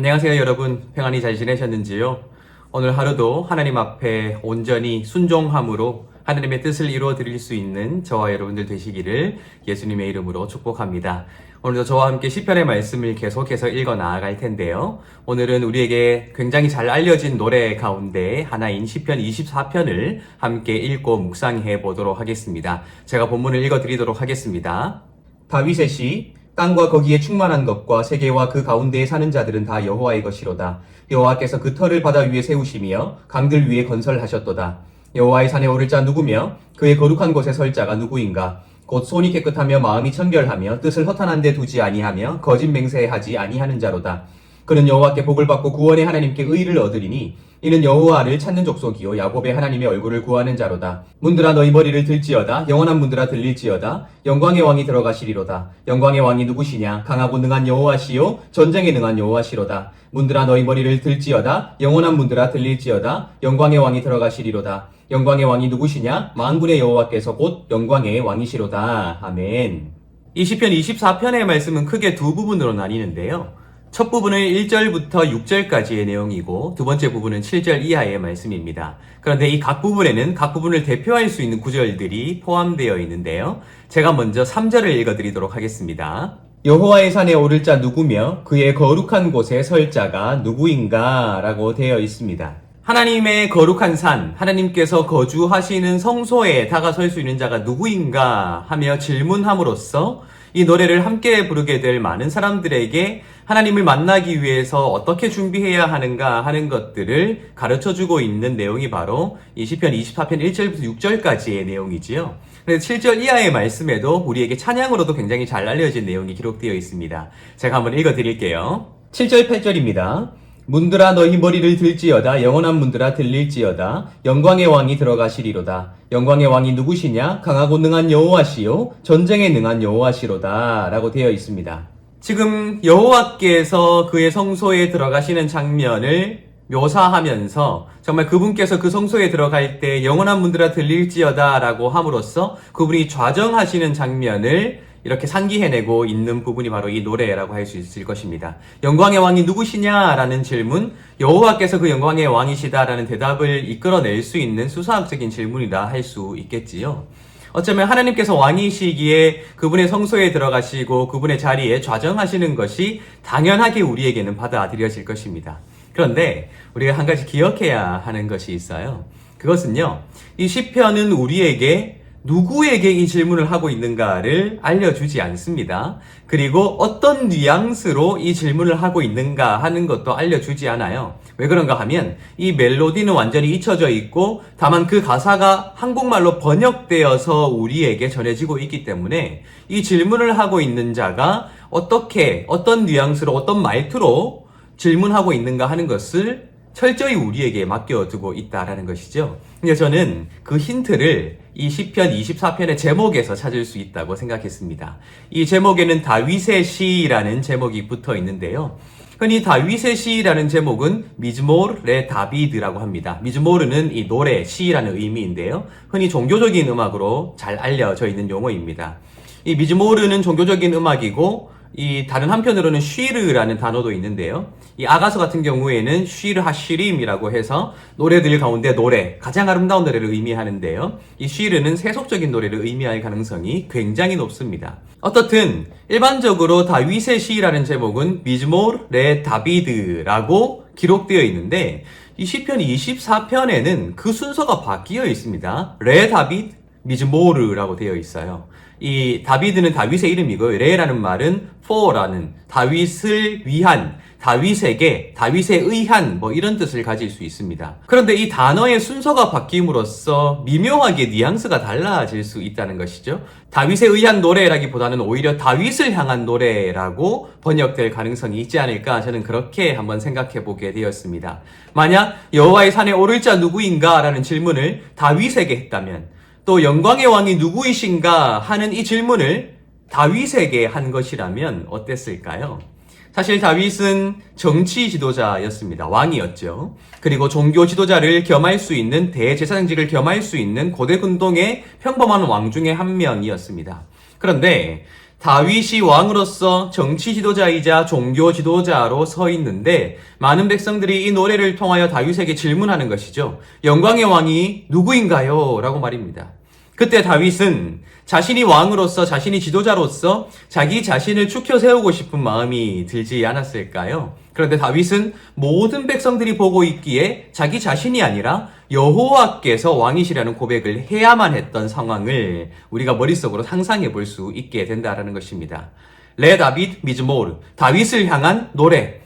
안녕하세요 여러분, 평안히 잘 지내셨는지요? 오늘 하루도 하나님 앞에 온전히 순종함으로 하나님의 뜻을 이루어 드릴 수 있는 저와 여러분들 되시기를 예수님의 이름으로 축복합니다. 오늘도 저와 함께 시편의 말씀을 계속해서 읽어 나아갈 텐데요. 오늘은 우리에게 굉장히 잘 알려진 노래 가운데 하나인 시편 24편을 함께 읽고 묵상해 보도록 하겠습니다. 제가 본문을 읽어 드리도록 하겠습니다. 다윗의 시, 땅과 거기에 충만한 것과 세계와 그 가운데에 사는 자들은 다 여호와의 것이로다. 여호와께서 그 터를 바다 위에 세우시며 강들 위에 건설하셨도다. 여호와의 산에 오를 자 누구며 그의 거룩한 곳에 설 자가 누구인가? 곧 손이 깨끗하며 마음이 청결하며 뜻을 허탄한 데 두지 아니하며 거짓 맹세하지 아니하는 자로다. 그는 여호와께 복을 받고 구원의 하나님께 의를 얻으리니 이는 여호와를 찾는 족속이요 야곱의 하나님의 얼굴을 구하는 자로다. 문들아 너희 머리를 들지어다. 영원한 문들아 들릴지어다. 영광의 왕이 들어가시리로다. 영광의 왕이 누구시냐? 강하고 능한 여호와시요 전쟁에 능한 여호와시로다. 문들아 너희 머리를 들지어다. 영원한 문들아 들릴지어다. 영광의 왕이 들어가시리로다. 영광의 왕이 누구시냐? 만군의 여호와께서 곧 영광의 왕이시로다. 아멘. 이 시편 24편의 말씀은 크게 두 부분으로 나뉘는데요. 첫 부분은 1절부터 6절까지의 내용이고 두 번째 부분은 7절 이하의 말씀입니다. 그런데 이 각 부분에는 각 부분을 대표할 수 있는 구절들이 포함되어 있는데요. 제가 먼저 3절을 읽어드리도록 하겠습니다. 여호와의 산에 오를 자 누구며 그의 거룩한 곳에 설 자가 누구인가? 라고 되어 있습니다. 하나님의 거룩한 산, 하나님께서 거주하시는 성소에 다가설 수 있는 자가 누구인가 하며 질문함으로써 이 노래를 함께 부르게 될 많은 사람들에게 하나님을 만나기 위해서 어떻게 준비해야 하는가 하는 것들을 가르쳐주고 있는 내용이 바로 이 시편 24편 1절부터 6절까지의 내용이지요. 그래서 7절 이하의 말씀에도 우리에게 찬양으로도 굉장히 잘 알려진 내용이 기록되어 있습니다. 제가 한번 읽어드릴게요. 7절 8절입니다. 문들아 너희 머리를 들지어다. 영원한 문들아 들릴지어다. 영광의 왕이 들어가시리로다. 영광의 왕이 누구시냐? 강하고 능한 여호와시요 전쟁에 능한 여호와시로다. 라고 되어 있습니다. 지금 여호와께서 그의 성소에 들어가시는 장면을 묘사하면서 정말 그분께서 그 성소에 들어갈 때 영원한 문들아 들릴지어다 라고 함으로써 그분이 좌정하시는 장면을 이렇게 상기해내고 있는 부분이 바로 이 노래라고 할 수 있을 것입니다. 영광의 왕이 누구시냐라는 질문, 여호와께서 그 영광의 왕이시다라는 대답을 이끌어낼 수 있는 수사학적인 질문이라 할 수 있겠지요. 어쩌면 하나님께서 왕이시기에 그분의 성소에 들어가시고 그분의 자리에 좌정하시는 것이 당연하게 우리에게는 받아들여질 것입니다. 그런데 우리가 한 가지 기억해야 하는 것이 있어요. 그것은요, 이 시편은 우리에게 누구에게 이 질문을 하고 있는가를 알려주지 않습니다. 그리고 어떤 뉘앙스로 이 질문을 하고 있는가 하는 것도 알려주지 않아요. 왜 그런가 하면 이 멜로디는 완전히 잊혀져 있고 다만 그 가사가 한국말로 번역되어서 우리에게 전해지고 있기 때문에 이 질문을 하고 있는 자가 어떻게, 어떤 뉘앙스로, 어떤 말투로 질문하고 있는가 하는 것을 철저히 우리에게 맡겨두고 있다라는 것이죠. 근데 저는 그 힌트를 이 시편 24편의 제목에서 찾을 수 있다고 생각했습니다. 이 제목에는 다윗의 시라는 제목이 붙어 있는데요. 흔히 다윗의 시라는 제목은 미즈모르 레 다비드라고 합니다. 미즈모르는 이 노래, 시라는 의미인데요. 흔히 종교적인 음악으로 잘 알려져 있는 용어입니다. 이 미즈모르는 종교적인 음악이고 이 다른 한편으로는 쉬르라는 단어도 있는데요. 이 아가서 같은 경우에는 쉬르 하시림이라고 해서 노래들 가운데 노래, 가장 아름다운 노래를 의미하는데요. 이 쉬르는 세속적인 노래를 의미할 가능성이 굉장히 높습니다. 어떻든 일반적으로 다윗의 시라는 제목은 미즈모르 레 다비드라고 기록되어 있는데 이 시편 24편에는 그 순서가 바뀌어 있습니다. 레 다비드, 미즈모르라고 되어 있어요. 이 다비드는 다윗의 이름이고요. 레라는 말은 for라는 다윗을 위한, 다윗에게, 다윗에 의한 이런 뜻을 가질 수 있습니다. 그런데 이 단어의 순서가 바뀜으로써 미묘하게 뉘앙스가 달라질 수 있다는 것이죠. 다윗에 의한 노래라기보다는 오히려 다윗을 향한 노래라고 번역될 가능성이 있지 않을까 저는 그렇게 한번 생각해 보게 되었습니다. 만약 여호와의 산에 오를 자 누구인가 라는 질문을 다윗에게 했다면 또 영광의 왕이 누구이신가 하는 이 질문을 다윗에게 한 것이라면 어땠을까요? 사실 다윗은 정치 지도자였습니다. 왕이었죠. 그리고 종교 지도자를 겸할 수 있는 대제사장직을 겸할 수 있는 고대 군동의 평범한 왕 중에 한 명이었습니다. 그런데 다윗이 왕으로서 정치 지도자이자 종교 지도자로 서 있는데 많은 백성들이 이 노래를 통하여 다윗에게 질문하는 것이죠. 영광의 왕이 누구인가요? 라고 말입니다. 그때 다윗은 자신이 왕으로서 자신이 지도자로서 자기 자신을 추켜 세우고 싶은 마음이 들지 않았을까요? 그런데 다윗은 모든 백성들이 보고 있기에 자기 자신이 아니라 여호와께서 왕이시라는 고백을 해야만 했던 상황을 우리가 머릿속으로 상상해 볼 수 있게 된다는 것입니다. 레 다빗 미즈모르, 다윗을 향한 노래,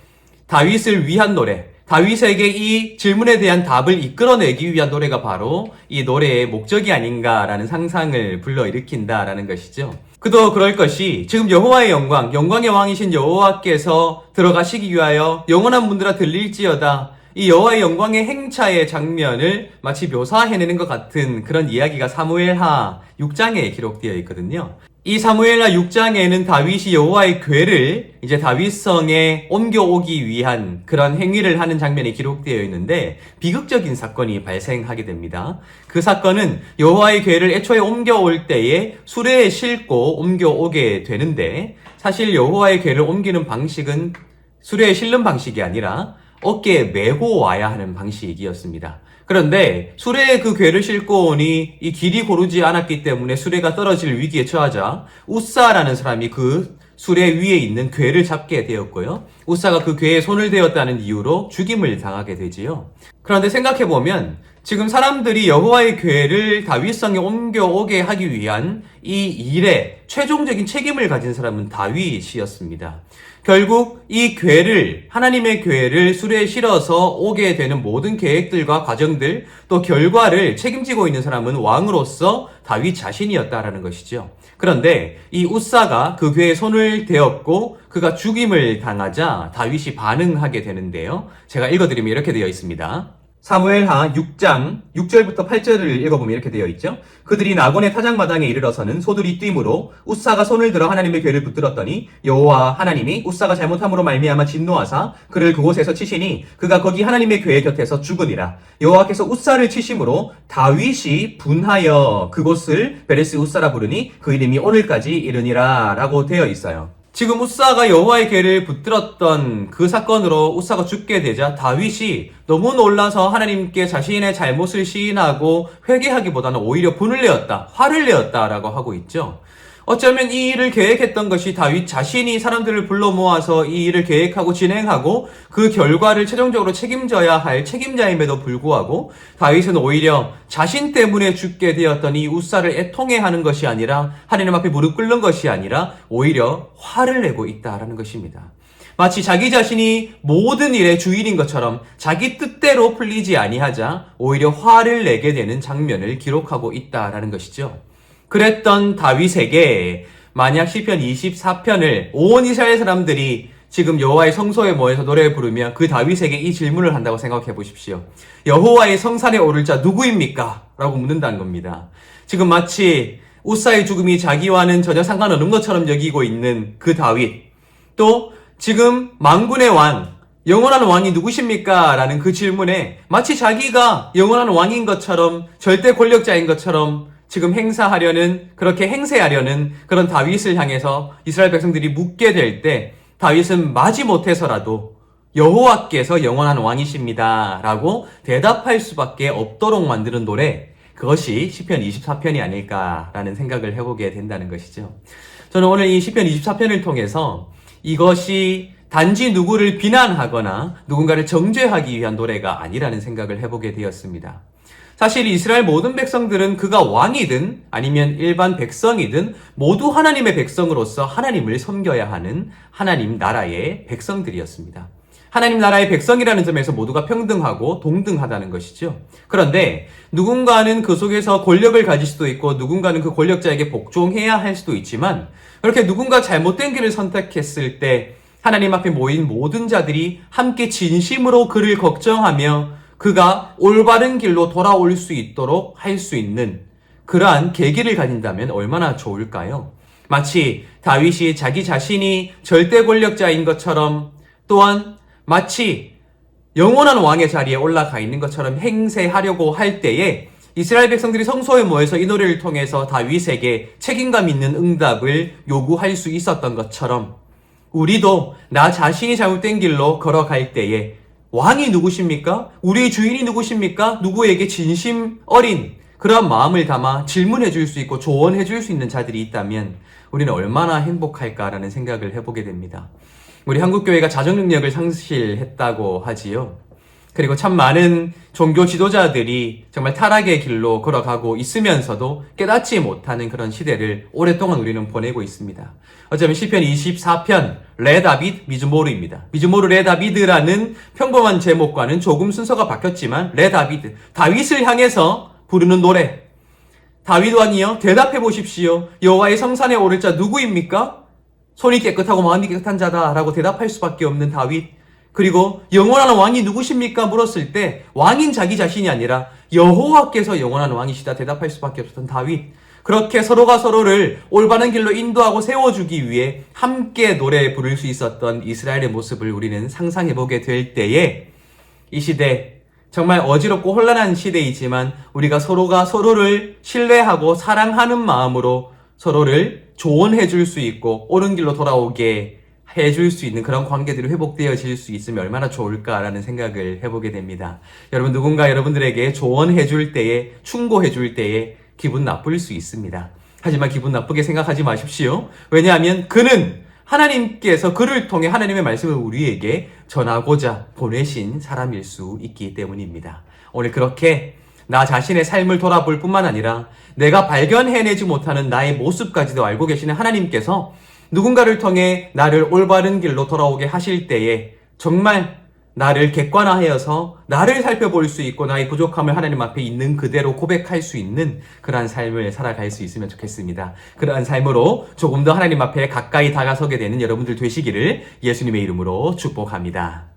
다윗을 위한 노래, 다윗에게 이 질문에 대한 답을 이끌어내기 위한 노래가 바로 이 노래의 목적이 아닌가라는 상상을 불러일으킨다라는 것이죠. 그도 그럴 것이 지금 여호와의 영광, 영광의 왕이신 여호와께서 들어가시기 위하여 영원한 문들아 들릴지어다. 이 여호와의 영광의 행차의 장면을 마치 묘사해내는 것 같은 그런 이야기가 사무엘하 6장에 기록되어 있거든요. 이 사무엘하 6장에는 다윗이 여호와의 궤를 이제 다윗성에 옮겨오기 위한 그런 행위를 하는 장면이 기록되어 있는데 비극적인 사건이 발생하게 됩니다. 그 사건은 여호와의 궤를 애초에 옮겨올 때에 수레에 싣고 옮겨오게 되는데 사실 여호와의 궤를 옮기는 방식은 수레에 실는 방식이 아니라 어깨에 메고 와야 하는 방식이었습니다. 그런데 수레에 그 궤를 싣고 오니 이 길이 고르지 않았기 때문에 수레가 떨어질 위기에 처하자 우사라는 사람이 그 수레 위에 있는 궤를 잡게 되었고요. 우사가 그 궤에 손을 대었다는 이유로 죽임을 당하게 되지요. 그런데 생각해보면 지금 사람들이 여호와의 궤를 다윗성에 옮겨오게 하기 위한 이 일에 최종적인 책임을 가진 사람은 다윗이었습니다. 결국 이 궤를, 하나님의 궤를 수레에 실어서 오게 되는 모든 계획들과 과정들, 또 결과를 책임지고 있는 사람은 왕으로서 다윗 자신이었다라는 것이죠. 그런데 이 우사가 그 궤에 손을 대었고 그가 죽임을 당하자 다윗이 반응하게 되는데요. 제가 읽어드리면 이렇게 되어 있습니다. 사무엘하 6장 6절부터 8절을 읽어보면 이렇게 되어 있죠. 그들이 나곤의 타작마당에 이르러서는 소들이 뛰므로 우사가 손을 들어 하나님의 궤를 붙들었더니 여호와 하나님이 우사가 잘못함으로 말미암아 진노하사 그를 그곳에서 치시니 그가 거기 하나님의 궤 곁에서 죽으니라. 여호와께서 우사를 치심으로 다윗이 분하여 그곳을 베레스 우사라 부르니 그 이름이 오늘까지 이르니라 라고 되어 있어요. 지금 우사가 여호와의 궤를 붙들었던 그 사건으로 우사가 죽게 되자 다윗이 너무 놀라서 하나님께 자신의 잘못을 시인하고 회개하기보다는 오히려 분을 내었다, 화를 내었다라고 하고 있죠. 어쩌면 이 일을 계획했던 것이 다윗 자신이 사람들을 불러 모아서 이 일을 계획하고 진행하고 그 결과를 최종적으로 책임져야 할 책임자임에도 불구하고 다윗은 오히려 자신 때문에 죽게 되었던 이 우사를 애통해하는 것이 아니라 하나님 앞에 무릎 꿇는 것이 아니라 오히려 화를 내고 있다라는 것입니다. 마치 자기 자신이 모든 일의 주인인 것처럼 자기 뜻대로 풀리지 아니하자 오히려 화를 내게 되는 장면을 기록하고 있다라는 것이죠. 그랬던 다윗에게 만약 시편 24편을 온 이스라엘 사람들이 지금 여호와의 성소에 모여서 노래 부르며 그 다윗에게 이 질문을 한다고 생각해 보십시오. 여호와의 성산에 오를 자 누구입니까? 라고 묻는다는 겁니다. 지금 마치 우사의 죽음이 자기와는 전혀 상관없는 것처럼 여기고 있는 그 다윗, 또 지금 만군의 왕, 영원한 왕이 누구십니까? 라는 그 질문에 마치 자기가 영원한 왕인 것처럼 절대 권력자인 것처럼 지금 그렇게 행세하려는 그런 다윗을 향해서 이스라엘 백성들이 묻게 될 때 다윗은 마지못해서라도 여호와께서 영원한 왕이십니다 라고 대답할 수밖에 없도록 만드는 노래, 그것이 시편 24편이 아닐까라는 생각을 해보게 된다는 것이죠. 저는 오늘 이 시편 24편을 통해서 이것이 단지 누구를 비난하거나 누군가를 정죄하기 위한 노래가 아니라는 생각을 해보게 되었습니다. 사실 이스라엘 모든 백성들은 그가 왕이든 아니면 일반 백성이든 모두 하나님의 백성으로서 하나님을 섬겨야 하는 하나님 나라의 백성들이었습니다. 하나님 나라의 백성이라는 점에서 모두가 평등하고 동등하다는 것이죠. 그런데 누군가는 그 속에서 권력을 가질 수도 있고 누군가는 그 권력자에게 복종해야 할 수도 있지만 그렇게 누군가 잘못된 길을 선택했을 때 하나님 앞에 모인 모든 자들이 함께 진심으로 그를 걱정하며 그가 올바른 길로 돌아올 수 있도록 할 수 있는 그러한 계기를 가진다면 얼마나 좋을까요? 마치 다윗이 자기 자신이 절대 권력자인 것처럼 또한 마치 영원한 왕의 자리에 올라가 있는 것처럼 행세하려고 할 때에 이스라엘 백성들이 성소에 모여서 이 노래를 통해서 다윗에게 책임감 있는 응답을 요구할 수 있었던 것처럼 우리도 나 자신이 잘못된 길로 걸어갈 때에 왕이 누구십니까? 우리의 주인이 누구십니까? 누구에게 진심 어린 그런 마음을 담아 질문해 줄 수 있고 조언해 줄 수 있는 자들이 있다면 우리는 얼마나 행복할까라는 생각을 해보게 됩니다. 우리 한국교회가 자정 능력을 상실했다고 하지요. 그리고 참 많은 종교 지도자들이 정말 타락의 길로 걸어가고 있으면서도 깨닫지 못하는 그런 시대를 오랫동안 우리는 보내고 있습니다. 어쩌면 시편 24편 레다빗 미즈모르입니다. 미즈모르 레다비드라는 평범한 제목과는 조금 순서가 바뀌었지만 레다비드, 다윗을 향해서 부르는 노래. 다윗 왕이여 대답해 보십시오. 여호와의 성산에 오를 자 누구입니까? 손이 깨끗하고 마음이 깨끗한 자다라고 대답할 수밖에 없는 다윗. 그리고 영원한 왕이 누구십니까? 물었을 때 왕인 자기 자신이 아니라 여호와께서 영원한 왕이시다 대답할 수밖에 없었던 다윗. 그렇게 서로가 서로를 올바른 길로 인도하고 세워주기 위해 함께 노래 부를 수 있었던 이스라엘의 모습을 우리는 상상해보게 될 때에 이 시대 정말 어지럽고 혼란한 시대이지만 우리가 서로가 서로를 신뢰하고 사랑하는 마음으로 서로를 조언해줄 수 있고 옳은 길로 돌아오게 해줄 수 있는 그런 관계들이 회복되어질 수 있으면 얼마나 좋을까라는 생각을 해보게 됩니다. 여러분 누군가 여러분들에게 조언해줄 때에 충고해줄 때에 기분 나쁠 수 있습니다. 하지만 기분 나쁘게 생각하지 마십시오. 왜냐하면 그는 하나님께서 그를 통해 하나님의 말씀을 우리에게 전하고자 보내신 사람일 수 있기 때문입니다. 오늘 그렇게 나 자신의 삶을 돌아볼 뿐만 아니라 내가 발견해내지 못하는 나의 모습까지도 알고 계시는 하나님께서 누군가를 통해 나를 올바른 길로 돌아오게 하실 때에 정말 나를 객관화하여서 나를 살펴볼 수 있고 나의 부족함을 하나님 앞에 있는 그대로 고백할 수 있는 그러한 삶을 살아갈 수 있으면 좋겠습니다. 그러한 삶으로 조금 더 하나님 앞에 가까이 다가서게 되는 여러분들 되시기를 예수님의 이름으로 축복합니다.